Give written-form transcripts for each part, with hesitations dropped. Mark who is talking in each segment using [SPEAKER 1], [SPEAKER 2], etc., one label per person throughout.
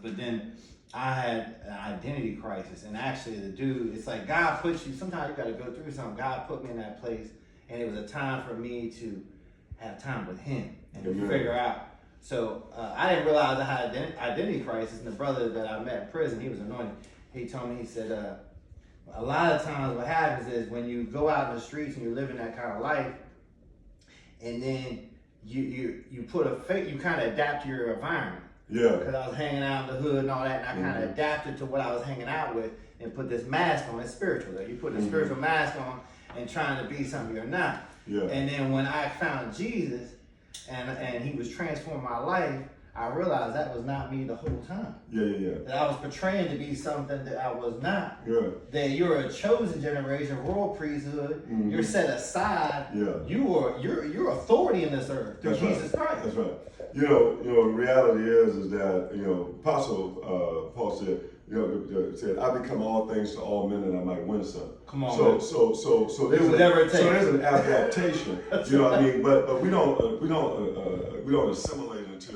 [SPEAKER 1] but then I had an identity crisis. And actually, the dude, it's like God puts you, sometimes you got to go through something. God put me in that place, and it was a time for me to have time with Him and to figure out. So I didn't realize I had an identity crisis. And the brother that I met in prison, he was anointed. He told me, he said, a lot of times what happens is when you go out in the streets and you live in that kind of life, and then you put a fake, you kind of adapt to your environment.
[SPEAKER 2] Yeah.
[SPEAKER 1] Because I was hanging out in the hood and all that, and I kind of adapted to what I was hanging out with and put this mask on. It's spiritual, though. You put a spiritual mask on and trying to be something you're not.
[SPEAKER 2] Yeah.
[SPEAKER 1] And then when I found Jesus and He was transforming my life, I realized that was not me the whole time.
[SPEAKER 2] Yeah.
[SPEAKER 1] That I was portraying to be something that I was not.
[SPEAKER 2] Yeah.
[SPEAKER 1] That you're a chosen generation, royal priesthood. You're set aside.
[SPEAKER 2] Yeah.
[SPEAKER 1] You're authority in this earth through Jesus Christ.
[SPEAKER 2] That's right. You know, the reality is that, Apostle Paul said, said, I become all things to all men that I might win some.
[SPEAKER 1] Come on.
[SPEAKER 2] So there's an adaptation. You know what I mean? But we don't assimilate into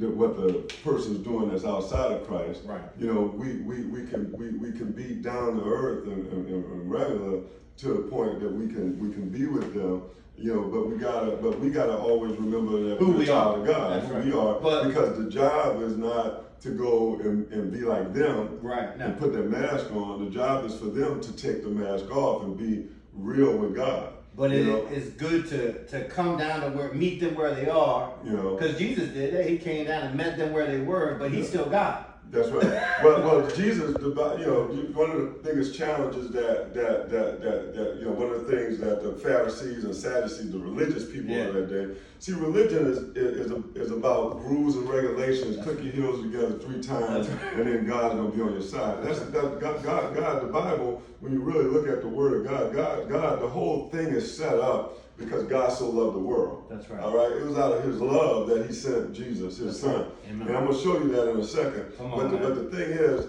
[SPEAKER 2] what the person's doing that's outside of Christ.
[SPEAKER 1] Right.
[SPEAKER 2] You know, we can be down to earth and regular to the point that we can be with them. You know, but we gotta always remember that we're a child of God.
[SPEAKER 1] That's
[SPEAKER 2] who we are, because the job is not to go and be like them, and put their mask on. The job is for them to take the mask off and be real with God.
[SPEAKER 1] But it's good to come down to meet them where they are. You know, because Jesus did that. He came down and met them where they were, but He's still God.
[SPEAKER 2] That's right. well, Jesus, one of the biggest challenges that one of the things that the Pharisees and Sadducees, the religious people of that day, see, religion is about rules and regulations. Click your heels together 3 times, and then God's gonna be on your side. That's God. The Bible, when you really look at the Word of God, the whole thing is set up because God so loved the world.
[SPEAKER 1] That's right.
[SPEAKER 2] All right. It was out of His love that He sent Jesus, His Son.
[SPEAKER 1] Amen.
[SPEAKER 2] And I'm gonna show you that in a second.
[SPEAKER 1] Come on,
[SPEAKER 2] but the thing is,